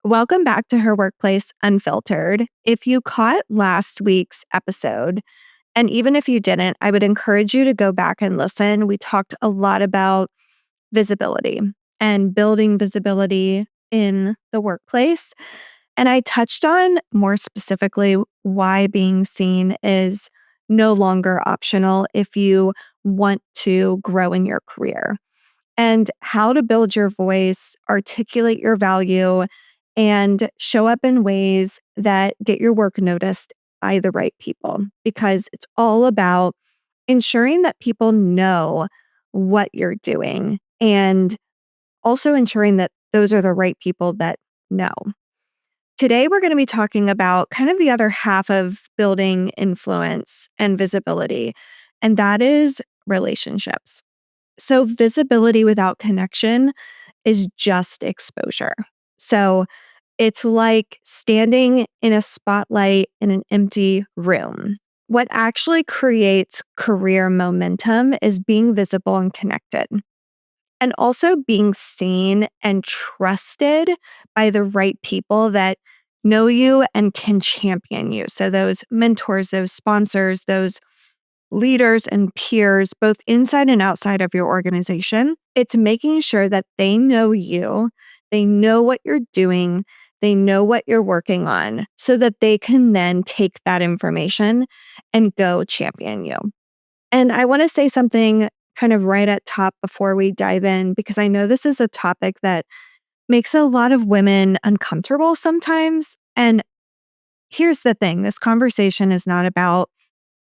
Welcome back to Her Workplace Unfiltered. If you caught last week's episode, and even if you didn't, I would encourage you to go back and listen. We talked a lot about visibility and building visibility in the workplace. And I touched on more specifically why being seen is no longer optional if you want to grow in your career and how to build your voice, articulate your value, and show up in ways that get your work noticed by the right people. Because it's all about ensuring that people know what you're doing and also ensuring that those are the right people that know. Today, we're going to be talking about kind of the other half of building influence and visibility, and that is relationships. So, visibility without connection is just exposure. So, it's like standing in a spotlight in an empty room. What actually creates career momentum is being visible and connected, and also being seen and trusted by the right people that know you and can champion you. So, those mentors, those sponsors, those leaders and peers, both inside and outside of your organization. It's making sure that they know you, they know what you're doing, they know what you're working on, so that they can then take that information and go champion you. And I want to say something kind of right at top before we dive in, because I know this is a topic that makes a lot of women uncomfortable sometimes. And here's the thing, this conversation is not about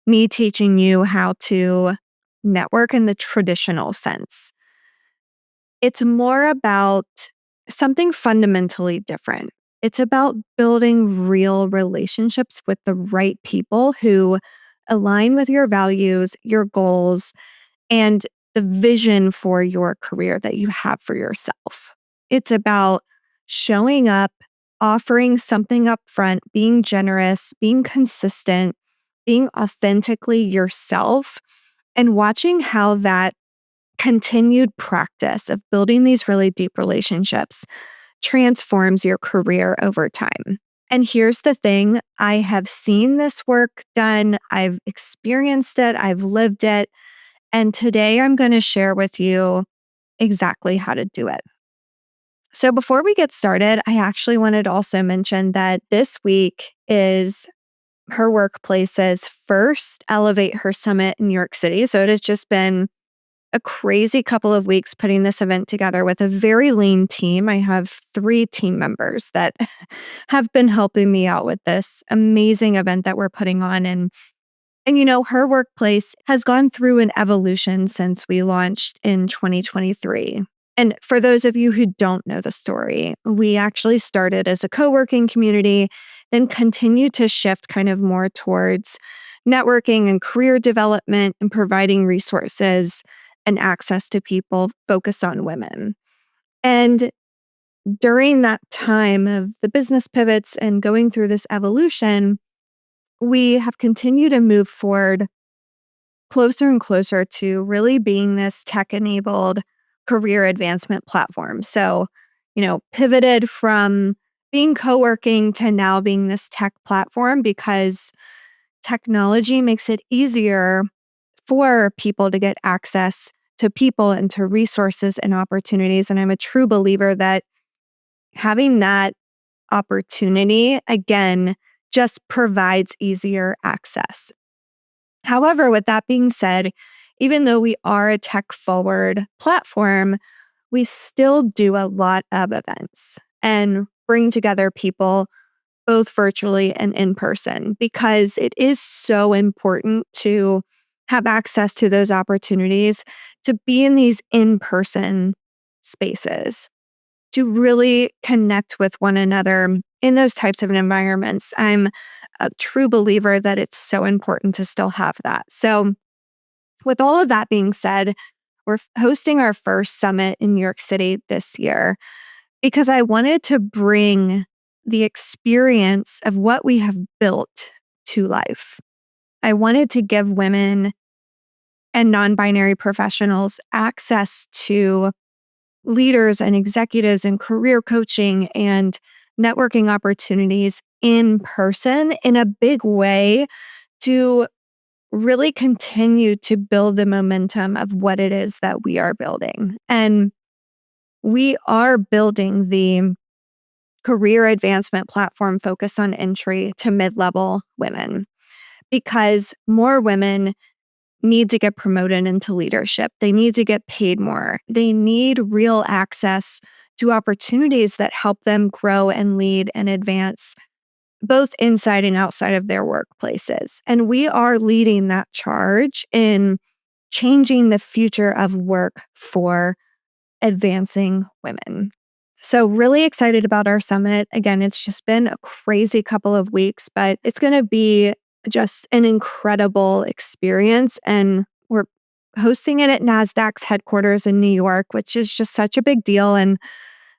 me teaching you how to network in the traditional sense. It's more about something fundamentally different. It's about building real relationships with the right people who align with your values, your goals, and the vision for your career that you have for yourself. It's about showing up, offering something up front, being generous, being consistent, being authentically yourself, and watching how that continued practice of building these really deep relationships transforms your career over time. And here's the thing, I have seen this work done, I've experienced it, I've lived it. And today I'm going to share with you exactly how to do it. So before we get started, I actually wanted to also mention that this week is Her Workplace's first Elevate Her Summit in New York City. So it has just been a crazy couple of weeks putting this event together with a very lean team. I have 3 team members that have been helping me out with this amazing event that we're putting on. And Her Workplace has gone through an evolution since we launched in 2023. And for those of you who don't know the story, we actually started as a co-working community, then continued to shift kind of more towards networking and career development and providing resources and access to people focused on women. And during that time of the business pivots and going through this evolution, we have continued to move forward closer and closer to really being this tech-enabled career advancement platform. So, pivoted from being co-working to now being this tech platform because technology makes it easier for people to get access to people and to resources and opportunities. And I'm a true believer that having that opportunity, again, just provides easier access. However, with that being said, even though we are a tech forward platform, we still do a lot of events and bring together people both virtually and in person because it is so important to have access to those opportunities to be in these in person spaces, to really connect with one another in those types of environments. I'm a true believer that it's so important to still have that. So, with all of that being said, we're hosting our first summit in New York City this year because I wanted to bring the experience of what we have built to life. I wanted to give women and non binary professionals access to leaders and executives and career coaching and networking opportunities in person in a big way to really continue to build the momentum of what it is that we are building. And we are building the career advancement platform focused on entry to mid level women because more women need to get promoted into leadership. They need to get paid more. They need real access to opportunities that help them grow and lead and advance both inside and outside of their workplaces. And we are leading that charge in changing the future of work for advancing women. So, really excited about our summit. Again, it's just been a crazy couple of weeks, but it's going to be just an incredible experience. And we're hosting it at NASDAQ's headquarters in New York, which is just such a big deal, and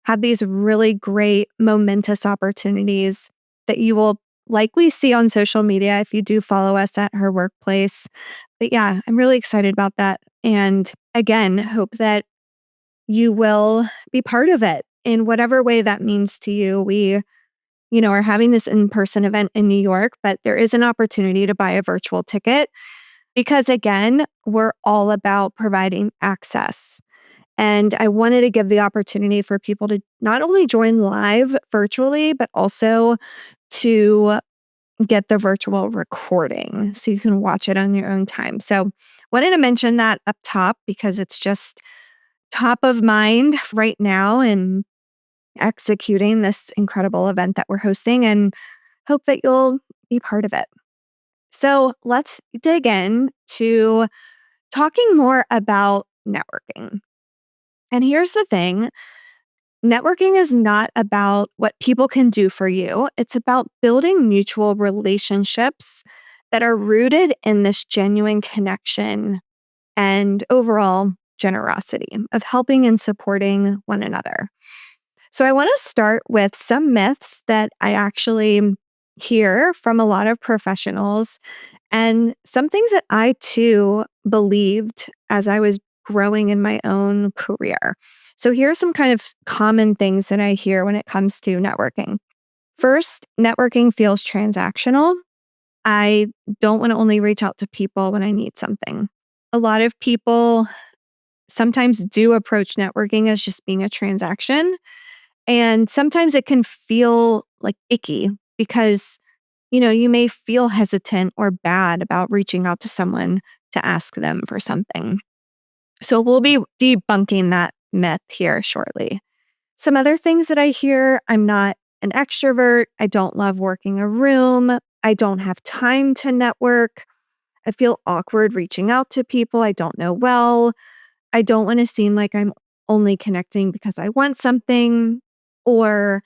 have these really great, momentous opportunities that you will likely see on social media if you do follow us at her workplace. But yeah, I'm really excited about that. And again, hope that you will be part of it in whatever way that means to you. We, are having this in-person event in New York, but there is an opportunity to buy a virtual ticket because again, we're all about providing access. And I wanted to give the opportunity for people to not only join live virtually, but also to get the virtual recording so you can watch it on your own time. So wanted to mention that up top because it's just top of mind right now in executing this incredible event that we're hosting and hope that you'll be part of it. So let's dig in to talking more about networking. And here's the thing, networking is not about what people can do for you. It's about building mutual relationships that are rooted in this genuine connection and overall generosity of helping and supporting one another. So, I want to start with some myths that I actually hear from a lot of professionals and some things that I too believed as I was growing in my own career. So, here are some kind of common things that I hear when it comes to networking. First, networking feels transactional. I don't want to only reach out to people when I need something. A lot of people sometimes do approach networking as just being a transaction. And sometimes it can feel like icky because, you may feel hesitant or bad about reaching out to someone to ask them for something. So we'll be debunking that myth here shortly. Some other things that I hear, I'm not an extrovert. I don't love working a room. I don't have time to network. I feel awkward reaching out to people I don't know well. I don't want to seem like I'm only connecting because I want something, or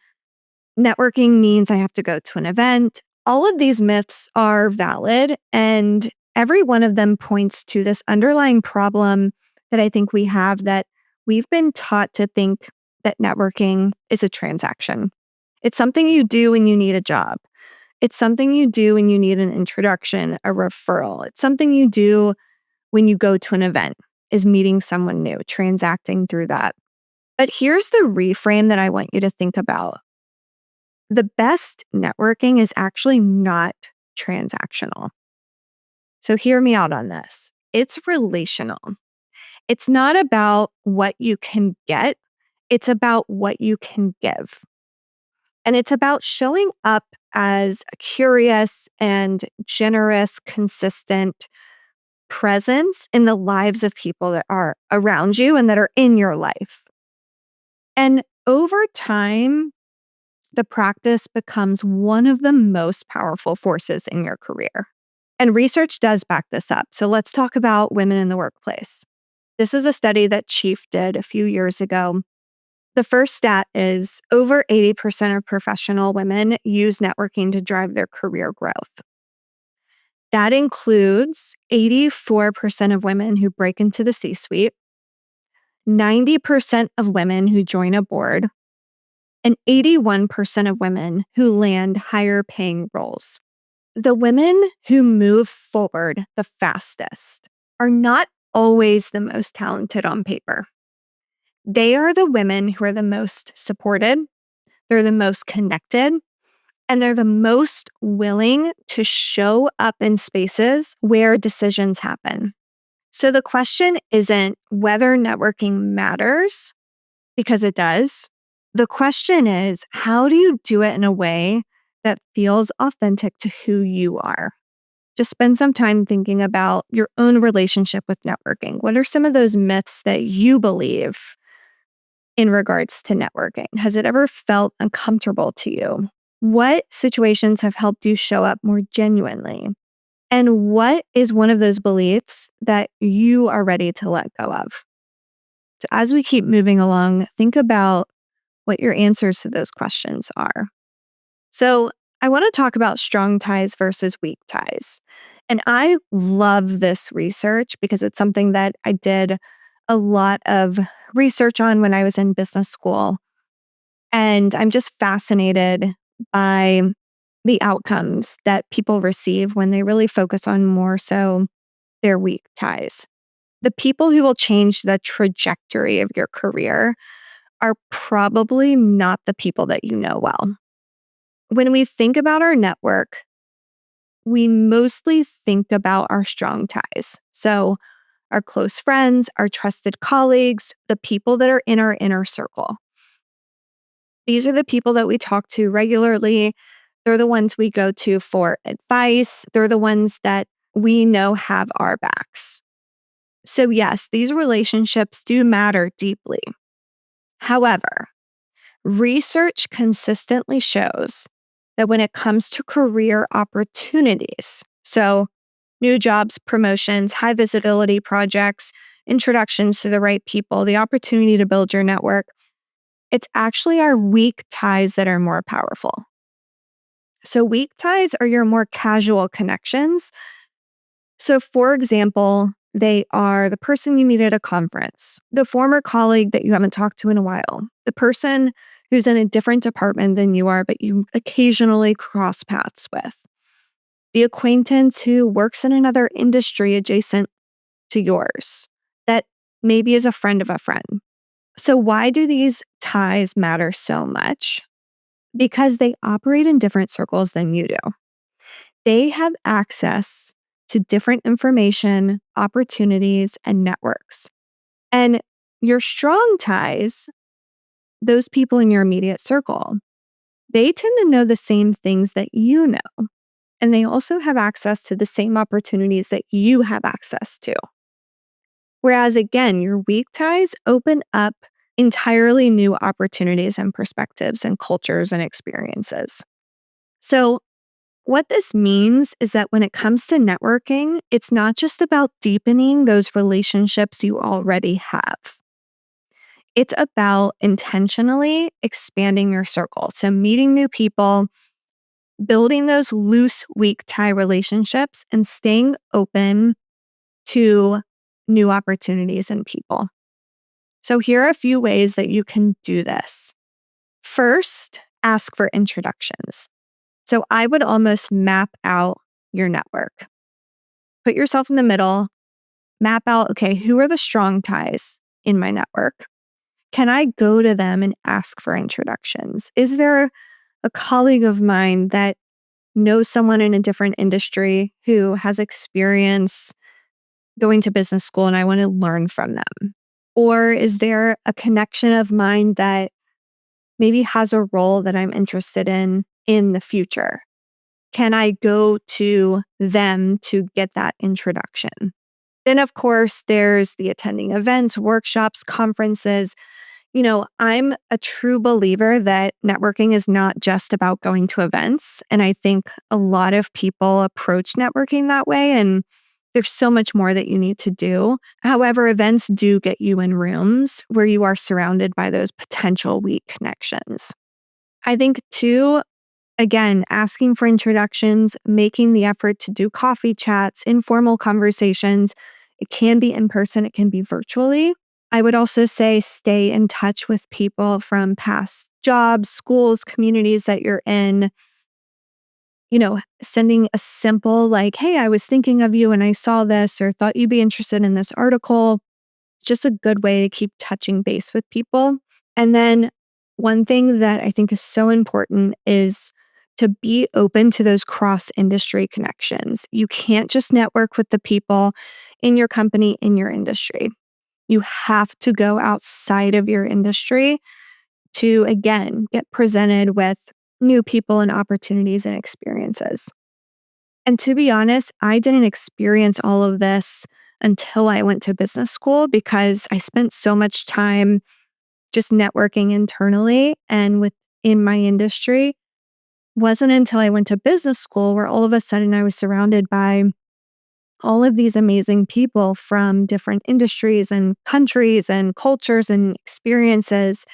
networking means I have to go to an event. All of these myths are valid, and every one of them points to this underlying problem that I think we have, that we've been taught to think that networking is a transaction. It's something you do when you need a job. It's something you do when you need an introduction, a referral. It's something you do when you go to an event, is meeting someone new, transacting through that. But here's the reframe that I want you to think about. The best networking is actually not transactional. So hear me out on this. It's relational. It's not about what you can get, it's about what you can give. And it's about showing up as a curious and generous, consistent presence in the lives of people that are around you and that are in your life. And over time, the practice becomes one of the most powerful forces in your career. And research does back this up. So let's talk about women in the workplace. This is a study that Chief did a few years ago. The first stat is over 80% of professional women use networking to drive their career growth. That includes 84% of women who break into the C-suite, 90% of women who join a board, and 81% of women who land higher paying roles. The women who move forward the fastest are not always the most talented on paper. They are the women who are the most supported, they're the most connected, and they're the most willing to show up in spaces where decisions happen. So the question isn't whether networking matters, because it does. The question is, how do you do it in a way that feels authentic to who you are? Just spend some time thinking about your own relationship with networking. What are some of those myths that you believe in regards to networking? Has it ever felt uncomfortable to you? What situations have helped you show up more genuinely? And what is one of those beliefs that you are ready to let go of? So as we keep moving along, think about what your answers to those questions are. So I want to talk about strong ties versus weak ties. And I love this research because it's something that I did a lot of research on when I was in business school. And I'm just fascinated by the outcomes that people receive when they really focus on more so their weak ties. The people who will change the trajectory of your career are probably not the people that you know well. When we think about our network, we mostly think about our strong ties. So, our close friends, our trusted colleagues, the people that are in our inner circle. These are the people that we talk to regularly. They're the ones we go to for advice. They're the ones that we know have our backs. So, yes, these relationships do matter deeply. However, research consistently shows that when it comes to career opportunities, so new jobs, promotions, high visibility projects, introductions to the right people, the opportunity to build your network, it's actually our weak ties that are more powerful. So, weak ties are your more casual connections. So, for example, they are the person you meet at a conference, the former colleague that you haven't talked to in a while, the person who's in a different department than you are, but you occasionally cross paths with, the acquaintance who works in another industry adjacent to yours that maybe is a friend of a friend. So, why do these ties matter so much? Because they operate in different circles than you do. They have access to different information, opportunities, and networks. And your strong ties, those people in your immediate circle, they tend to know the same things that you know. And they also have access to the same opportunities that you have access to. Whereas, again, your weak ties open up entirely new opportunities and perspectives and cultures and experiences. So, what this means is that when it comes to networking, it's not just about deepening those relationships you already have. It's about intentionally expanding your circle. So, meeting new people, building those loose, weak tie relationships, and staying open to new opportunities and people. So, here are a few ways that you can do this. First, ask for introductions. So, I would almost map out your network. Put yourself in the middle, map out, okay, who are the strong ties in my network? Can I go to them and ask for introductions? Is there a colleague of mine that knows someone in a different industry who has experience going to business school and I want to learn from them? Or is there a connection of mine that maybe has a role that I'm interested in the future? Can I go to them to get that introduction? Then, of course, there's the attending events, workshops, conferences. I'm a true believer that networking is not just about going to events. And I think a lot of people approach networking that way. And there's so much more that you need to do. However, events do get you in rooms where you are surrounded by those potential weak connections. I think, too, again, asking for introductions, making the effort to do coffee chats, informal conversations. It can be in person, it can be virtually. I would also say stay in touch with people from past jobs, schools, communities that you're in. Sending a simple, like, hey, I was thinking of you and I saw this or thought you'd be interested in this article. Just a good way to keep touching base with people. And then One thing that I think is so important is to be open to those cross industry connections. You can't just network with the people in your company, in your industry. You have to go outside of your industry to, again, get presented with new people and opportunities and experiences. And to be honest, I didn't experience all of this until I went to business school because I spent so much time just networking internally and within my industry. Wasn't until I went to business school where all of a sudden I was surrounded by all of these amazing people from different industries and countries and cultures and experiences.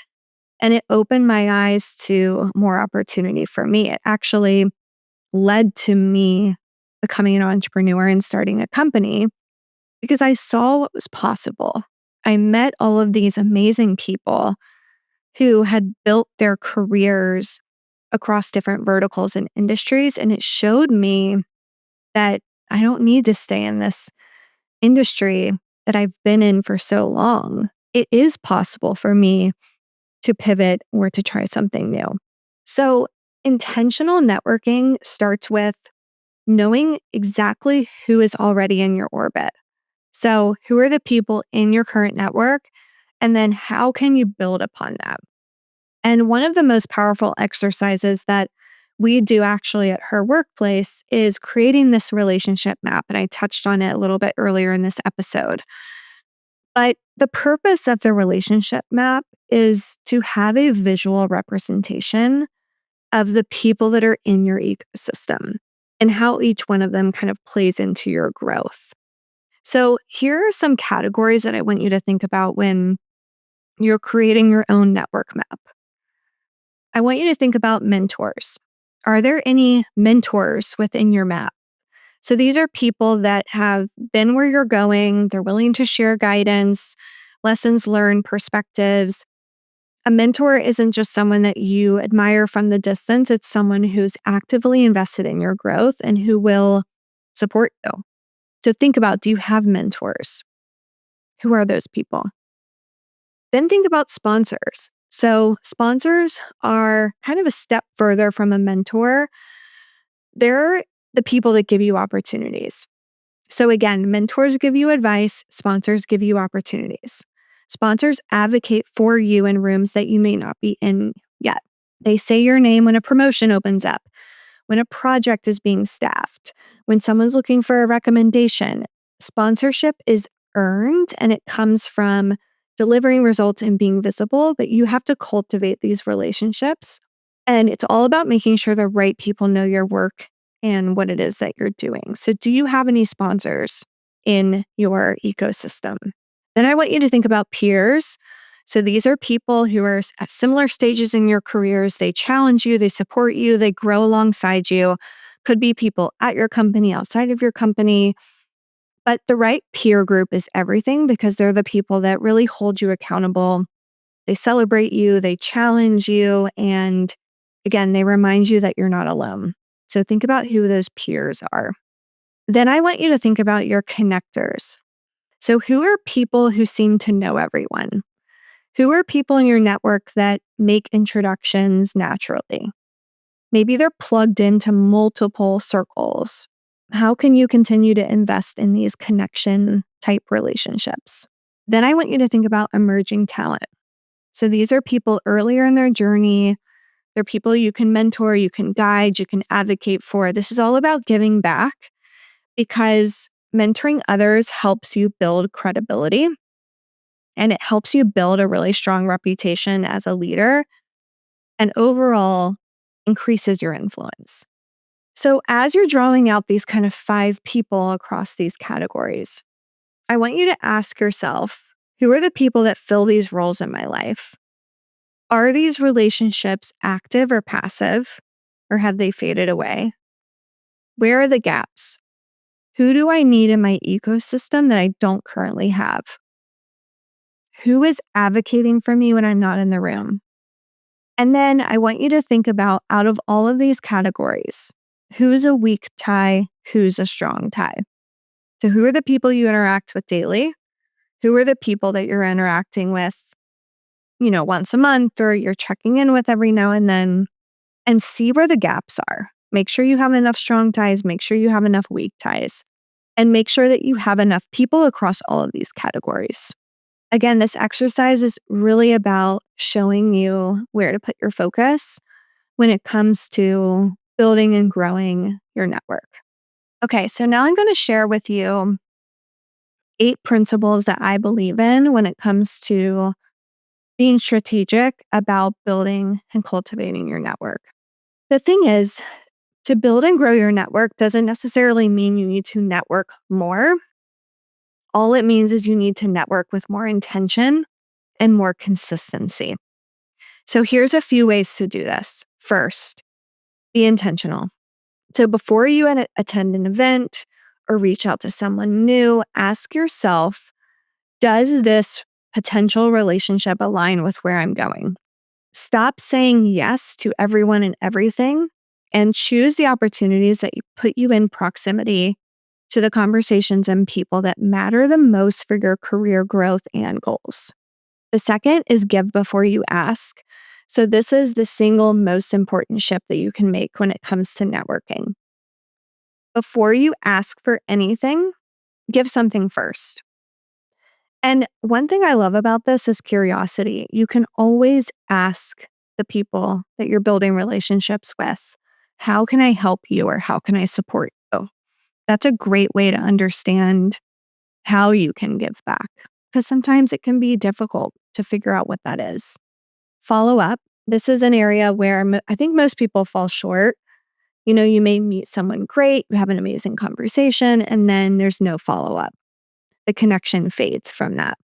And it opened my eyes to more opportunity for me. It actually led to me becoming an entrepreneur and starting a company because I saw what was possible. I met all of these amazing people who had built their careers across different verticals and industries. And it showed me that I don't need to stay in this industry that I've been in for so long. It is possible for me to pivot or to try something new. So, intentional networking starts with knowing exactly who is already in your orbit. So, who are the people in your current network? And then how can you build upon that? And one of the most powerful exercises that we do actually at her workplace is creating this relationship map. And I touched on it a little bit earlier in this episode. But the purpose of the relationship map is to have a visual representation of the people that are in your ecosystem and how each one of them kind of plays into your growth. So, here are some categories that I want you to think about when you're creating your own network map. I want you to think about mentors. Are there any mentors within your map? So these are people that have been where you're going. They're willing to share guidance, lessons learned, perspectives. A mentor isn't just someone that you admire from the distance, it's someone who's actively invested in your growth and who will support you. So think about, do you have mentors? Who are those people? Then think about sponsors. So sponsors are kind of a step further from a mentor. They're the people that give you opportunities. So again, mentors give you advice, sponsors give you opportunities. Sponsors advocate for you in rooms that you may not be in yet. They say your name when a promotion opens up, when a project is being staffed, when someone's looking for a recommendation. Sponsorship is earned and it comes from delivering results and being visible, but you have to cultivate these relationships. And it's all about making sure the right people know your work and what it is that you're doing. So, do you have any sponsors in your ecosystem? Then I want you to think about peers. So, these are people who are at similar stages in your careers. They challenge you, they support you, they grow alongside you. Could be people at your company, outside of your company. But the right peer group is everything because they're the people that really hold you accountable. They celebrate you, they challenge you, and again, they remind you that you're not alone. So think about who those peers are. Then I want you to think about your connectors. So, who are people who seem to know everyone? Who are people in your network that make introductions naturally? Maybe they're plugged into multiple circles. How can you continue to invest in these connection type relationships? Then I want you to think about emerging talent. So, these are people earlier in their journey. They're people you can mentor, you can guide, you can advocate for. This is all about giving back because mentoring others helps you build credibility and it helps you build a really strong reputation as a leader and overall increases your influence. So, as you're drawing out these kind of 5 people across these categories, I want you to ask yourself, who are the people that fill these roles in my life? Are these relationships active or passive, or have they faded away? Where are the gaps? Who do I need in my ecosystem that I don't currently have? Who is advocating for me when I'm not in the room? And then I want you to think about out of all of these categories, who's a weak tie? Who's a strong tie? So, who are the people you interact with daily? Who are the people that you're interacting with once a month or you're checking in with every now and then, and see where the gaps are. Make sure you have enough strong ties, make sure you have enough weak ties, and make sure that you have enough people across all of these categories. Again, this exercise is really about showing you where to put your focus when it comes to building and growing your network. Okay, so now I'm going to share with you 8 principles that I believe in when it comes to being strategic about building and cultivating your network. The thing is, to build and grow your network doesn't necessarily mean you need to network more. All it means is you need to network with more intention and more consistency. So here's a few ways to do this. First, be intentional. So before you attend an event or reach out to someone new, ask yourself, does this potential relationship align with where I'm going? Stop saying yes to everyone and everything and choose the opportunities that put you in proximity to the conversations and people that matter the most for your career growth and goals. The second is give before you ask. So this is the single most important shift that you can make when it comes to networking. Before you ask for anything, give something first. And one thing I love about this is curiosity. You can always ask the people that you're building relationships with, how can I help you or how can I support you? That's a great way to understand how you can give back because sometimes it can be difficult to figure out what that is. Follow up. This is an area where I think most people fall short. You may meet someone great, you have an amazing conversation, and then there's no follow up. The connection fades from that.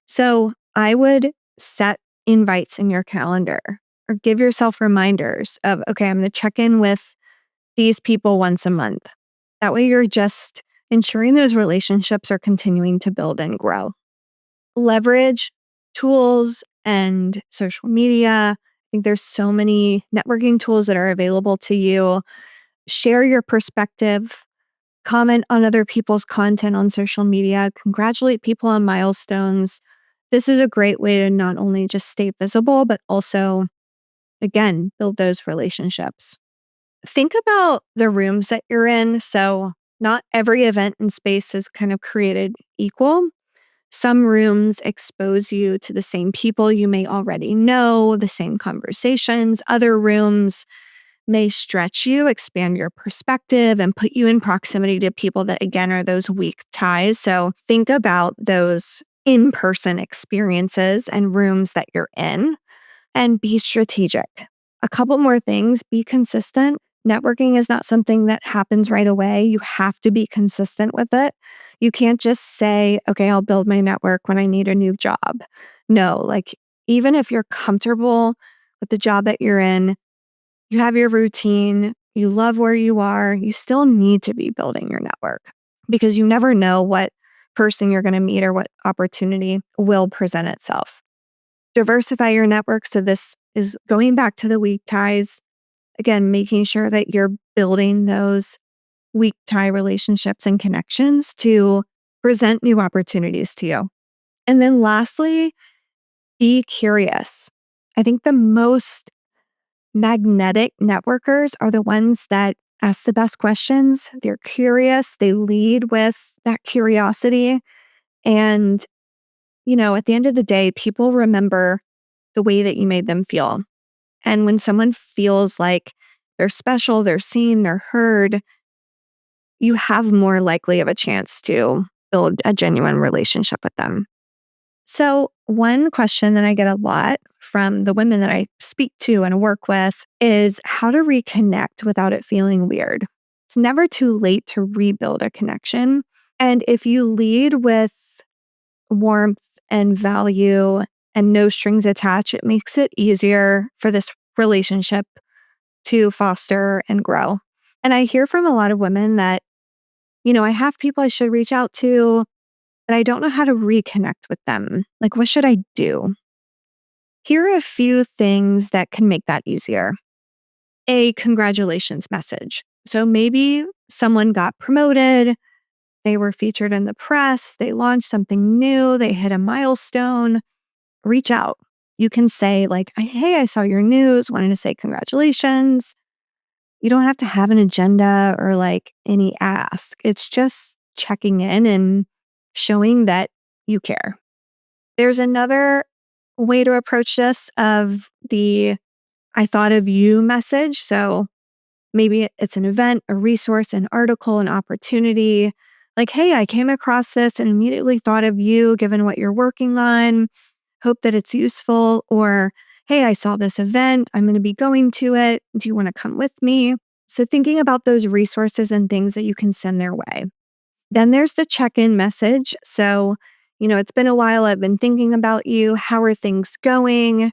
So I would set invites in your calendar or give yourself reminders of, okay, I'm going to check in with these people once a month. That way you're just ensuring those relationships are continuing to build and grow. Leverage tools and social media. I think there's so many networking tools that are available to you. Share your perspective. Comment on other people's content on social media. Congratulate people on milestones. This is a great way to not only just stay visible, but also, again, build those relationships. Think about the rooms that you're in. So, not every event and space is kind of created equal. Some rooms expose you to the same people you may already know, the same conversations. Other rooms may stretch you, expand your perspective, and put you in proximity to people that, again, are those weak ties. So think about those in-person experiences and rooms that you're in and be strategic. A couple more things, be consistent. Networking is not something that happens right away. You have to be consistent with it. You can't just say, okay, I'll build my network when I need a new job. No, even if you're comfortable with the job that you're in, you have your routine, you love where you are, you still need to be building your network because you never know what person you're going to meet or what opportunity will present itself. Diversify your network. So this is going back to the weak ties. Again, making sure that you're building those weak tie relationships and connections to present new opportunities to you. And then lastly, be curious. I think the most magnetic networkers are the ones that ask the best questions. They're curious. They lead with that curiosity. And, at the end of the day, people remember the way that you made them feel. And when someone feels like they're special, they're seen, they're heard, you have more likely of a chance to build a genuine relationship with them. So, one question that I get a lot from the women that I speak to and work with is how to reconnect without it feeling weird. It's never too late to rebuild a connection. And if you lead with warmth and value and no strings attached, it makes it easier for this relationship to foster and grow. And I hear from a lot of women that, I have people I should reach out to, but I don't know how to reconnect with them. What should I do? Here are a few things that can make that easier. A congratulations message. So maybe someone got promoted, they were featured in the press, they launched something new, they hit a milestone. Reach out. You can say, like, hey, I saw your news, wanted to say congratulations. You don't have to have an agenda or like any ask. It's just checking in and showing that you care. There's another way to approach this of the I thought of you message. So maybe it's an event, a resource, an article, an opportunity. Like, hey, I came across this and immediately thought of you given what you're working on. Hope that it's useful. Or, hey, I saw this event. I'm going to be going to it. Do you want to come with me? So, thinking about those resources and things that you can send their way. Then there's the check in message. So, it's been a while. I've been thinking about you. How are things going?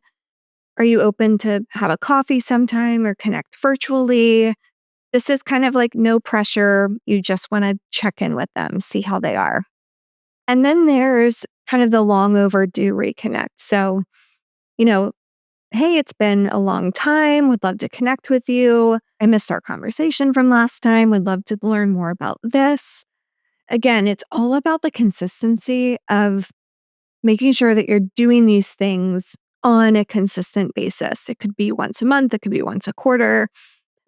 Are you open to have a coffee sometime or connect virtually? This is kind of like no pressure. You just want to check in with them, see how they are. And then there's kind of the long overdue reconnect. So, you know, hey, it's been a long time. Would love to connect with you. I missed our conversation from last time. Would love to learn more about this. Again, it's all about the consistency of making sure that you're doing these things on a consistent basis. It could be once a month, it could be once a quarter,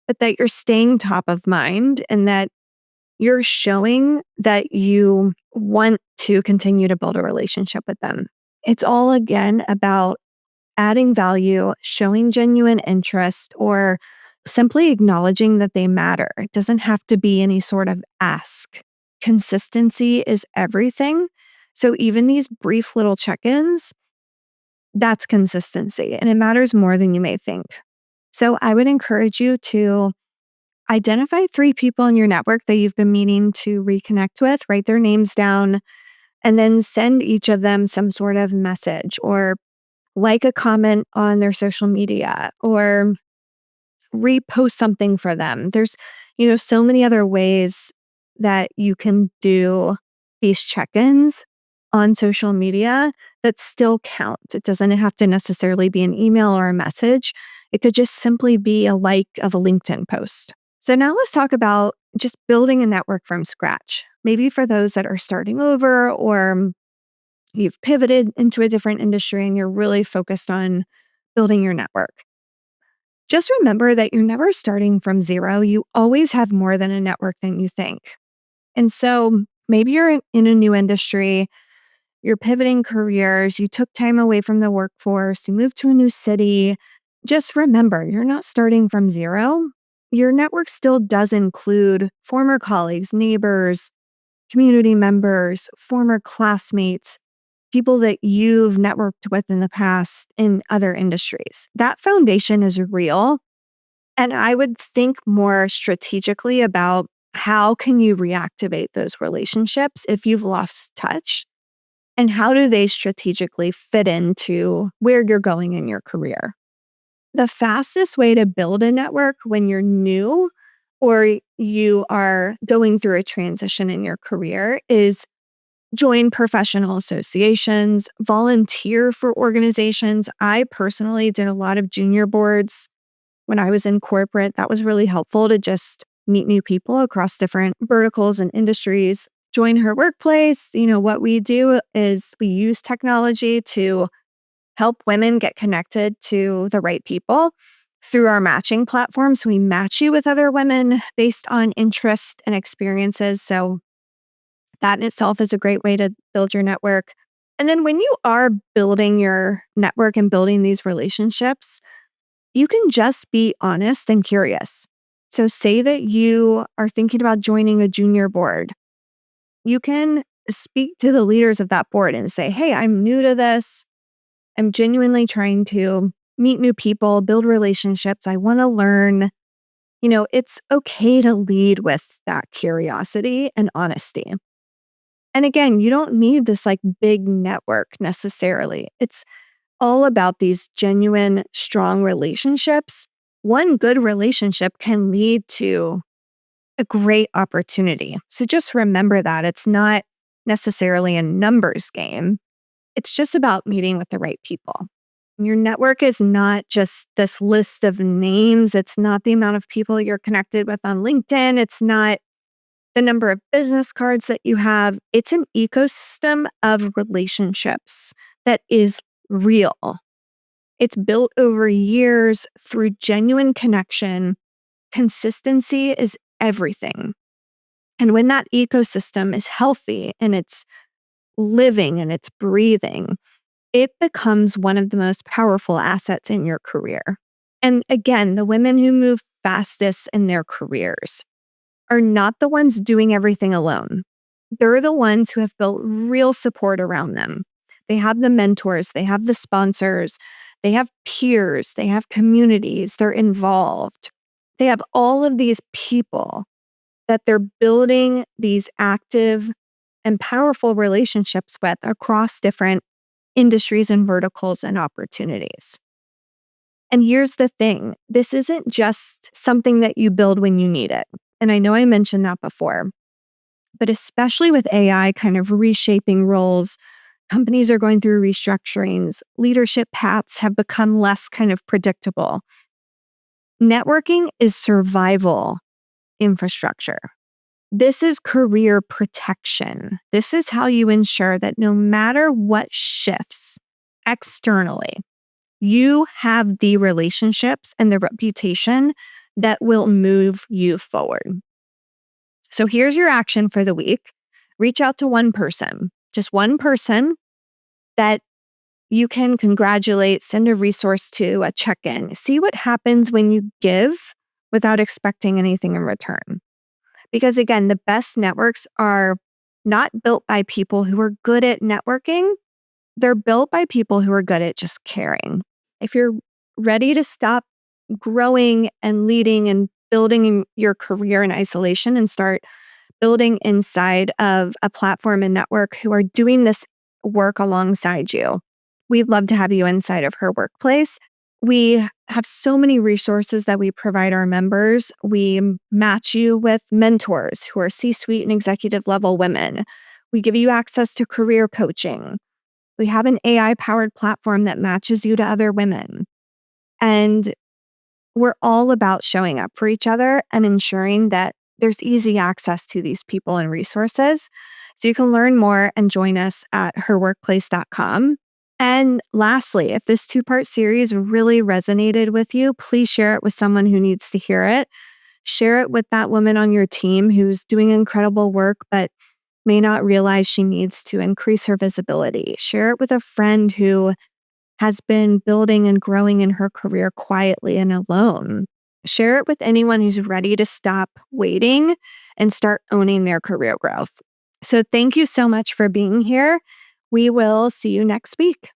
but that you're staying top of mind and that you're showing that you want to continue to build a relationship with them. It's all again about adding value, showing genuine interest, or simply acknowledging that they matter. It doesn't have to be any sort of ask. Consistency is everything. So even these brief little check ins, that's consistency and it matters more than you may think. So I would encourage you to identify 3 people in your network that you've been meaning to reconnect with, write their names down, and then send each of them some sort of message or like a comment on their social media or repost something for them. There's, so many other ways that you can do these check-ins on social media that still count. It doesn't have to necessarily be an email or a message. It could just simply be a like of a LinkedIn post. So now let's talk about just building a network from scratch. Maybe for those that are starting over or you've pivoted into a different industry and you're really focused on building your network. Just remember that you're never starting from zero. You always have more than a network than you think. And so maybe you're in a new industry, you're pivoting careers, you took time away from the workforce, you moved to a new city. Just remember, you're not starting from zero. Your network still does include former colleagues, neighbors, community members, former classmates, people that you've networked with in the past in other industries. That foundation is real. And I would think more strategically about how can you reactivate those relationships if you've lost touch and how do they strategically fit into where you're going in your career. The fastest way to build a network when you're new or you are going through a transition in your career is join professional associations, volunteer for organizations. I personally did a lot of junior boards when I was in corporate. That was really helpful to just meet new people across different verticals and industries. Join her workplace. What we do is we use technology to help women get connected to the right people through our matching platform. So we match you with other women based on interest and experiences. So that in itself is a great way to build your network. And then when you are building your network and building these relationships, you can just be honest and curious. So say that you are thinking about joining a junior board. You can speak to the leaders of that board and say, hey, I'm new to this. I'm genuinely trying to meet new people, build relationships. I want to learn. It's okay to lead with that curiosity and honesty. And again, you don't need this like big network necessarily. It's all about these genuine, strong relationships. One good relationship can lead to a great opportunity. So just remember that it's not necessarily a numbers game. It's just about meeting with the right people. Your network is not just this list of names. It's not the amount of people you're connected with on LinkedIn. It's not the number of business cards that you have. It's an ecosystem of relationships that is real. It's built over years through genuine connection. Consistency is everything. And when that ecosystem is healthy and it's living and it's breathing, it becomes one of the most powerful assets in your career. And again, the women who move fastest in their careers are not the ones doing everything alone. They're the ones who have built real support around them. They have the mentors, they have the sponsors, they have peers, they have communities, they're involved. They have all of these people that they're building these active and powerful relationships with across different industries and verticals and opportunities. And here's the thing, this isn't just something that you build when you need it. And I know I mentioned that before, but especially with AI kind of reshaping roles, companies are going through restructurings, leadership paths have become less kind of predictable. Networking is survival infrastructure. This is career protection. This is how you ensure that no matter what shifts externally, you have the relationships and the reputation that will move you forward. So here's your action for the week. Reach out to one person, just one person that you can congratulate, send a resource to, a check-in. See what happens when you give without expecting anything in return. Because again, the best networks are not built by people who are good at networking. They're built by people who are good at just caring. If you're ready to stop growing and leading and building your career in isolation and start building inside of a platform and network who are doing this work alongside you, we'd love to have you inside of her workplace. We have so many resources that we provide our members. We match you with mentors who are C-suite and executive level women. We give you access to career coaching. We have an AI-powered platform that matches you to other women. And we're all about showing up for each other and ensuring that there's easy access to these people and resources. So you can learn more and join us at herworkplace.com. And lastly, if this 2-part series really resonated with you, please share it with someone who needs to hear it. Share it with that woman on your team who's doing incredible work, but may not realize she needs to increase her visibility. Share it with a friend who has been building and growing in her career quietly and alone. Share it with anyone who's ready to stop waiting and start owning their career growth. So thank you so much for being here. We will see you next week.